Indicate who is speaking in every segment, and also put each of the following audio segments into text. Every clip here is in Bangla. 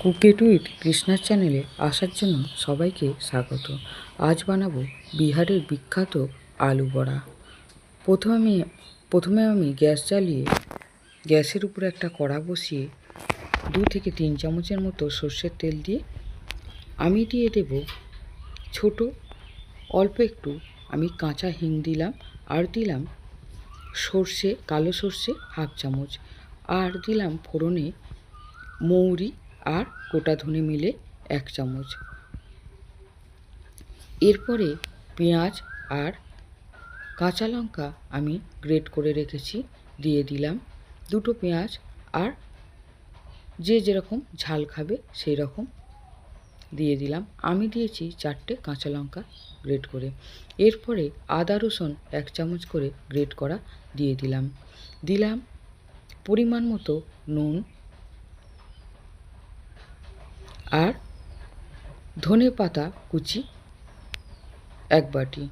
Speaker 1: কুকেট উইথ কৃষ্ণার চ্যানেলে আসার জন্য সবাইকে স্বাগত। আজ বানাবো বিহারের বিখ্যাত আলু বড়া। প্রথমে আমি গ্যাস জ্বালিয়ে গ্যাসের উপরে একটা কড়া বসিয়ে 2 থেকে 3 চামচের মতো সর্ষের তেল দিয়ে আমি দিয়ে দেব ছোট অল্প একটু আমি কাঁচা হিং দিলাম, আর দিলাম কালো সর্ষে হাফ চামচ, আর দিলাম ফোড়নে মৌরি আর গোটা ধনে মিলে 1 চামচ। এরপরে পেঁয়াজ আর কাঁচা লঙ্কা আমি গ্রেট করে রেখেছি দিয়ে দিলাম। 2টো পেঁয়াজ, আর যে যেরকম ঝাল খাবে সেই রকম দিয়ে দিলাম। আমি দিয়েছি 4টে কাঁচা লঙ্কা গ্রেট করে। এরপরে আদা রসুন 1 চামচ করে গ্রেট করা দিয়ে দিলাম পরিমাণ মতো নুন, আর ধনে পাতা কুচি 1 বাটি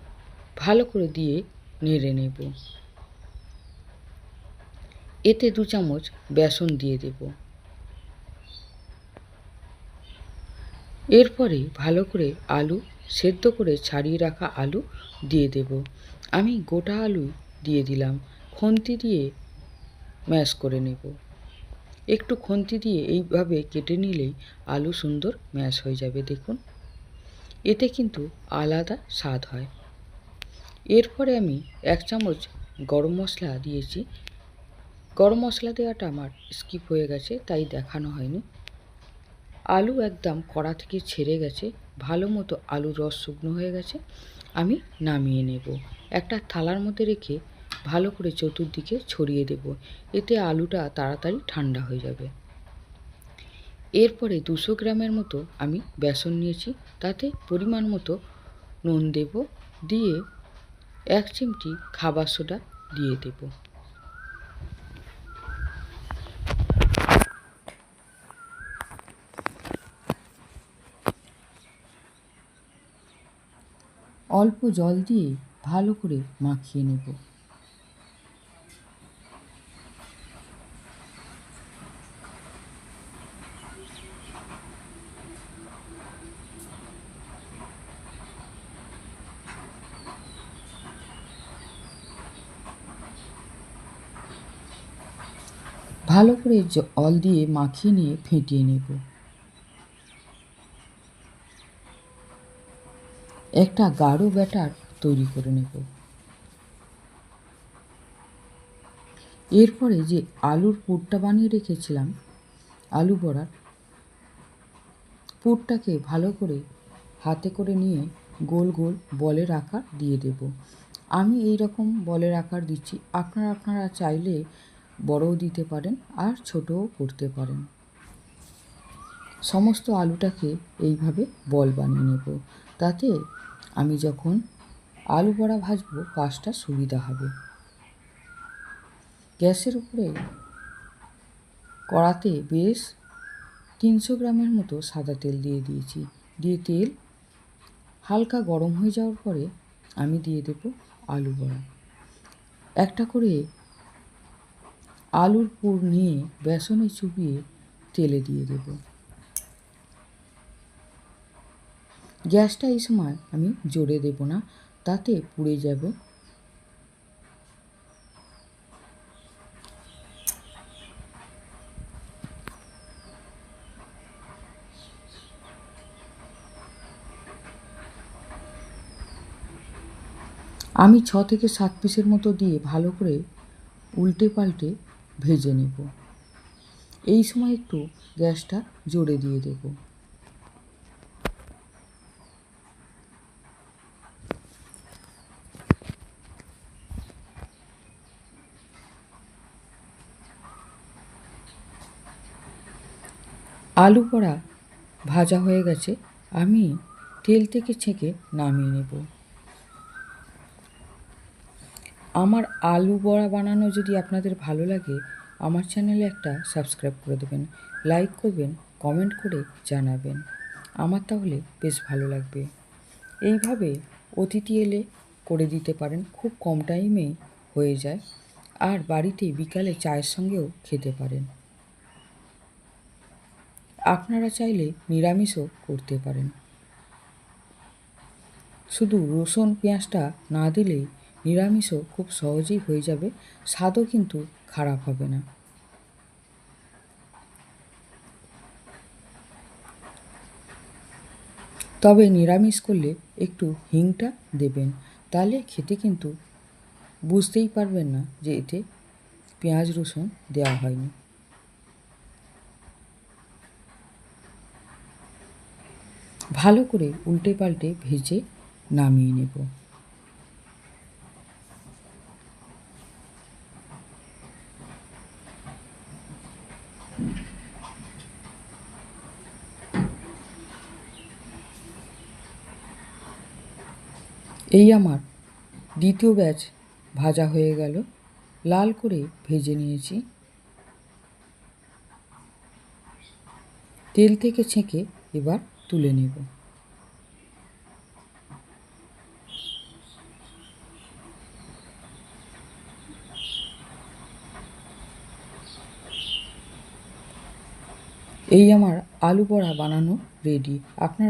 Speaker 1: ভালো করে দিয়ে নেড়ে নেব। এতে 2 চামচ বেসন দিয়ে দেব। এরপরে ভালো করে আলু সেদ্ধ করে ছাড়িয়ে রাখা আলু দিয়ে দেব। আমি গোটা আলু দিয়ে দিলাম। খুন্তি দিয়ে ম্যাশ করে নেব। একটু খুন্তি দিয়ে এইভাবে কেটে নিলেই আলু সুন্দর ম্যাশ হয়ে যাবে। দেখুন, এতে কিন্তু আলাদা স্বাদ হয়। এরপরে আমি 1 চামচ গরম মশলা দিয়েছি। গরম মশলা দেওয়াটা আমার স্কিপ হয়ে গেছে, তাই দেখানো হয়নি। আলু একদম কড়া থেকে ছেড়ে গেছে, ভালো মতো আলুর রস শুকনো হয়ে গেছে। আমি নামিয়ে নেব। একটা থালার মধ্যে রেখে ভালো করে চতুর্দিকে ছড়িয়ে দেব। এতে আলুটা তাড়াতাড়ি ঠান্ডা হয়ে যাবে। এরপরে 200 গ্রামের মতো আমি বেসন নিয়েছি, তাতে পরিমাণ মতো নুন দেব, দিয়ে 1 চিমটি খাবার সোডা দিয়ে দেব। অল্প জল দিয়ে ভালো করে মাখিয়ে নেব। ভালো করে জল দিয়ে মাখিয়ে নিয়ে ফেটিয়ে নেব। একটা গাঢ় ব্যাটার তৈরি করে নেব। এরপরে যে আলুর পুরটা বানিয়ে রেখেছিলাম আলু বড়ার, পুরটাকে ভালো করে হাতে করে নিয়ে গোল গোল বলের আকার দিয়ে দেব। আমি এই রকম বলের আকার দিচ্ছি, আপনারা চাইলে বড়ও দিতে পারেন আর ছোটও করতে পারেন। সমস্ত আলুটাকে এইভাবে বল বানিয়ে নেব, তাতে আমি যখন আলু বড়া ভাজবো কাজটা সুবিধা হবে। গ্যাসের উপরে কড়াতে বেশ 300 গ্রামের মতো সাদা তেল দিয়ে দিয়েছি। দিয়ে তেল হালকা গরম হয়ে যাওয়ার পরে আমি দিয়ে দেব আলু বড়া। একটা করে আলুর পুর নিয়ে বেসনে চুবিয়ে তেলে দিয়ে দেব। গ্যাসটা এই সময় আমি জোরে দেব না, তাতে পুড়ে যাবে। আমি 6 থেকে 7 পিসের মতো দিয়ে ভালো করে উল্টে পাল্টে ভেজে নেব। এই সময় একটু গ্যাসটা জোরে দিয়ে দেব। আলু বড়া ভাজা হয়ে গেছে, আমি তেল থেকে ছেঁকে নামিয়ে নেব। আমার আলু বড়া বানানো যদি আপনাদের ভালো লাগে, আমার চ্যানেলে একটা সাবস্ক্রাইব করে দেবেন, লাইক করবেন, কমেন্ট করে জানাবেন। আমার তাহলে বেশ ভালো লাগবে। এইভাবে অতিথি এলে করে দিতে পারেন, খুব কম টাইমেই হয়ে যায়, আর বাড়িতে বিকালে চায়ের সঙ্গেও খেতে পারেন। আপনারা চাইলে নিরামিষও করতে পারেন। শুধু রসুন পেঁয়াজটা না দিলেই নিরামিষও খুব সহজেই হয়ে যাবে, স্বাদও কিন্তু খারাপ হবে না। তবে নিরামিষ করলে একটু হিংটা দেবেন, তাহলে খেতে কিন্তু বুঝতেই পারবেন না যে এতে পেঁয়াজ রসুন দেওয়া হয়নি। ভালো করে উল্টে পাল্টে ভেজে নামিয়ে নেব। এই আমার দ্বিতীয় ব্যাচ ভাজা হয়ে গেল, লাল করে ভেজে নিয়েছি। তেল থেকে ছেঁকে এবার তুলে নেব। এই আমার আলু বড়া বানানো রেডি। আপনারা